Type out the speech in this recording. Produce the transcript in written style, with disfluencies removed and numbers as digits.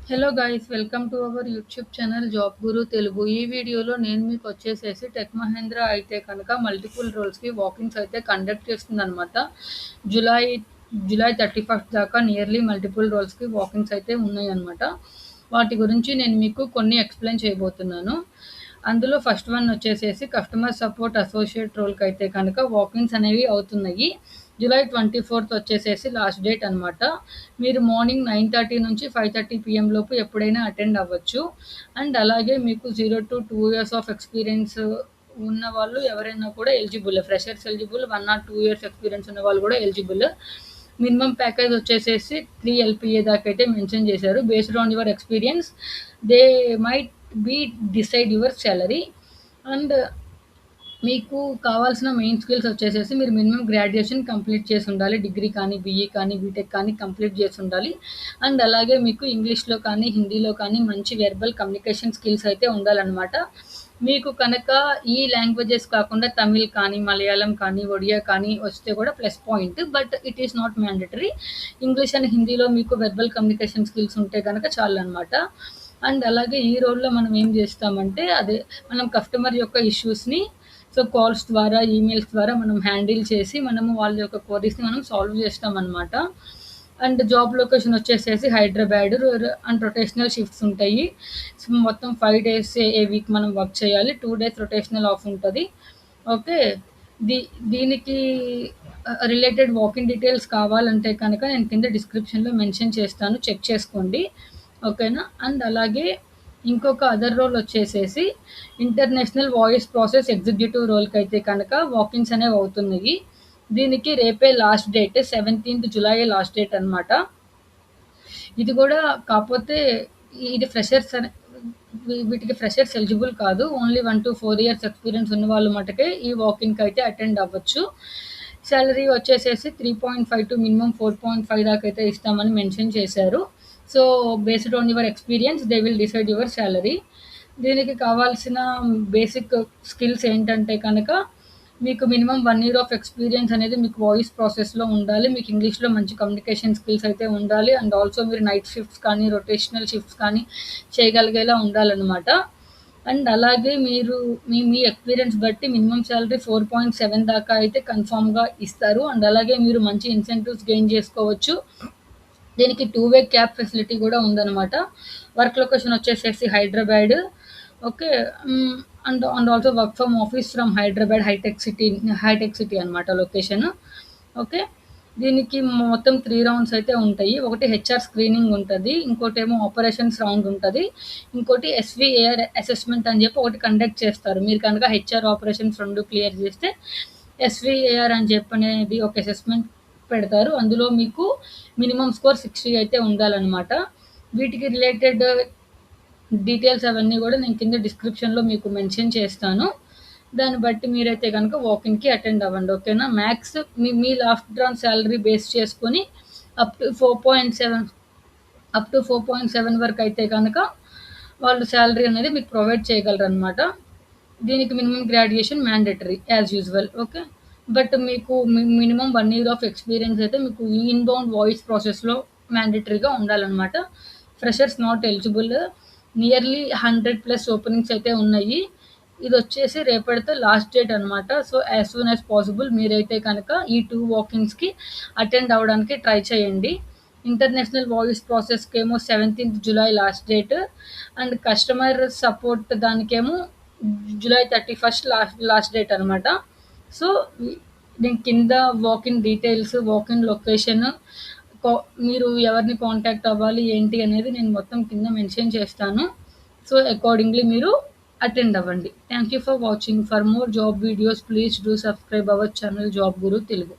Hello guys, welcome to our YouTube channel job Guru Telugu. ఈ వీడియోలో నేను మీకు వచ్చేసేసి టెక్ మహేంద్ర అయితే కనుక మల్టిపుల్ రోల్స్కి వాకింగ్స్ అయితే కండక్ట్ చేస్తుందన్నమాట. జూలై జూలై 31 దాకా నియర్లీ మల్టిపుల్ రోల్స్కి వాకింగ్స్ అయితే ఉన్నాయన్నమాట. వాటి గురించి నేను మీకు కొన్ని ఎక్స్ప్లెయిన్ చేయబోతున్నాను. అందులో ఫస్ట్ వన్ వచ్చేసేసి కస్టమర్ సపోర్ట్ అసోసియేట్ రోల్కి అయితే కనుక వాకింగ్స్ అనేవి అవుతున్నాయి. జూలై 24 వచ్చేసేసి లాస్ట్ డేట్ అనమాట. మీరు మార్నింగ్ 9:30 నుంచి 5:30 PM లోపు ఎప్పుడైనా అటెండ్ అవ్వచ్చు. అండ్ అలాగే మీకు 0 to 2 years ఆఫ్ ఎక్స్పీరియన్స్ ఉన్న వాళ్ళు ఎవరైనా కూడా eligible. Freshers eligible, 1 or 2 years experience ఉన్న వాళ్ళు కూడా ఎలిజిబుల్. మినిమం ప్యాకేజ్ వచ్చేసేసి 3 LPA దాకా అయితే మెన్షన్ చేశారు. Based on your experience they might be decide your salary. And మీకు కావాల్సిన మెయిన్ స్కిల్స్ వచ్చేసేసి మీరు మినిమం గ్రాడ్యుయేషన్ కంప్లీట్ చేసి ఉండాలి. డిగ్రీ కానీ, బీఈ కానీ, బీటెక్ కానీ కంప్లీట్ చేసి ఉండాలి. అండ్ అలాగే మీకు ఇంగ్లీష్లో కానీ, హిందీలో కానీ మంచి వెర్బల్ కమ్యూనికేషన్ స్కిల్స్ అయితే ఉండాలన్నమాట. మీకు కనుక ఈ లాంగ్వేజెస్ కాకుండా తమిళ్ కానీ, మలయాళం కానీ, ఒడియా కానీ వస్తే కూడా plus point. But it is not mandatory. English and హిందీలో మీకు వెర్బల్ కమ్యూనికేషన్ స్కిల్స్ ఉంటే కనుక చాలు అనమాట. అండ్ అలాగే ఈ రోల్లో మనం ఏం చేస్తామంటే అదే మనం కస్టమర్ యొక్క ఇష్యూస్ని కాల్స్ ద్వారా, ఈమెయిల్స్ ద్వారా మనం హ్యాండిల్ చేసి మనము వాళ్ళ యొక్క క్వరీస్ని మనం సాల్వ్ చేస్తామన్నమాట. అండ్ జాబ్ లొకేషన్ వచ్చేసేసి హైదరాబాద్. అండ్ రొటేషనల్ షిఫ్ట్స్ ఉంటాయి. సో మొత్తం 5 days ఏ వీక్ మనం వర్క్ చేయాలి. 2 days రొటేషనల్ ఆఫ్ ఉంటుంది. ఓకే. దీనికి రిలేటెడ్ వాకింగ్ డీటెయిల్స్ కావాలంటే కనుక నేను కింద డిస్క్రిప్షన్లో మెన్షన్ చేస్తాను, చెక్ చేసుకోండి. ఓకేనా. అండ్ అలాగే ఇంకొక అదర్ రోల్ వచ్చేసేసి ఇంటర్నేషనల్ వాయిస్ ప్రాసెస్ ఎగ్జిక్యూటివ్ రోల్కి అయితే కనుక వాకింగ్స్ అనేవి అవుతున్నాయి. దీనికి రేపే last date, 17th July last date అనమాట. ఇది కూడా కాకపోతే ఇది ఫ్రెషర్స్ వీటికి ఫ్రెషర్స్ ఎలిజిబుల్ కాదు. ఓన్లీ 1 to 4 years ఎక్స్పీరియన్స్ ఉన్న వాళ్ళు మటుకే ఈ వాకింగ్కి అయితే అటెండ్ అవ్వచ్చు. శాలరీ వచ్చేసేసి 3.5 to మినిమం 4.5 దాకా అయితే ఇస్తామని మెన్షన్ చేశారు. So based on your experience they will decide your salary. దీనికి కావాల్సిన బేసిక్ స్కిల్స్ ఏంటంటే కనుక మీకు మినిమం 1 year ఆఫ్ ఎక్స్పీరియన్స్ అనేది మీకు వాయిస్ ప్రాసెస్లో ఉండాలి. మీకు ఇంగ్లీష్లో మంచి కమ్యూనికేషన్ స్కిల్స్ అయితే ఉండాలి. అండ్ ఆల్సో మీరు నైట్ షిఫ్ట్స్ కానీ, రొటేషనల్ షిఫ్ట్స్ కానీ చేయగలిగేలా ఉండాలన్నమాట. అండ్ అలాగే మీరు మీ ఎక్స్పీరియన్స్ బట్టి మినిమం శాలరీ 4.7 దాకా అయితే కన్ఫామ్గా ఇస్తారు. అండ్ అలాగే మీరు మంచి ఇన్సెంటివ్స్ గెయిన్ చేసుకోవచ్చు. దీనికి 2-way క్యాబ్ ఫెసిలిటీ కూడా ఉందన్నమాట. వర్క్ లొకేషన్ వచ్చేసేసి Hyderabad. Okay. And also work from office from Hyderabad hitech city అనమాట లొకేషన్. ఓకే. దీనికి మొత్తం 3 rounds అయితే ఉంటాయి. ఒకటి హెచ్ఆర్ స్క్రీనింగ్ ఉంటుంది, ఇంకోటేమో ఆపరేషన్స్ రౌండ్ ఉంటుంది, ఇంకోటి SVAR అసెస్మెంట్ అని చెప్పి ఒకటి కండక్ట్ చేస్తారు. మీరు కనుక హెచ్ఆర్ ఆపరేషన్స్ 2 క్లియర్ చేస్తే SVAR అని చెప్పనేది ఒక అసెస్మెంట్ పెడతారు. అందులో మీకు మినిమం స్కోర్ 60 అయితే ఉండాలన్నమాట. వీటికి రిలేటెడ్ డీటెయిల్స్ అవన్నీ కూడా నేను కింద డిస్క్రిప్షన్లో మీకు మెన్షన్ చేస్తాను. దాన్ని బట్టి మీరైతే కనుక వాకింగ్కి అటెండ్ అవ్వండి. ఓకేనా. మ్యాక్స్ మీ లాస్ట్ డ్రాన్ శాలరీ బేస్ చేసుకొని అప్ టు 4.7 వరకు అయితే కనుక వాళ్ళు శాలరీ అనేది మీకు ప్రొవైడ్ చేయగలరు అనమాట. దీనికి minimum graduation mandatory as usual. Okay. But మీకు మినిమం 1 year ఆఫ్ ఎక్స్పీరియన్స్ అయితే మీకు ఇన్బౌండ్ వాయిస్ ప్రాసెస్లో మ్యాండేటరీగా ఉండాలన్నమాట. Freshers not eligible. Nearly 100+ openings అయితే ఉన్నాయి. ఇది వచ్చేసి రేపటితో లాస్ట్ డేట్ అనమాట. So as soon as possible మీరైతే కనుక ఈ 2 వాకింగ్స్కి అటెండ్ అవ్వడానికి ట్రై చేయండి. ఇంటర్నేషనల్ వాయిస్ ప్రాసెస్కి ఏమో 17th July last date. And customer support దానికేమో July 31 లాస్ట్ డేట్ అనమాట. సో నేను కింద వాకిన్ డీటెయిల్స్, వాకిన్ లొకేషన్, మీరు ఎవరిని కాంటాక్ట్ అవ్వాలి ఏంటి అనేది నేను మొత్తం కింద మెన్షన్ చేస్తాను. సో అకార్డింగ్లీ మీరు అటెండ్ అవ్వండి. Thank you for watching. For more job videos please do subscribe our channel job Guru Telugu.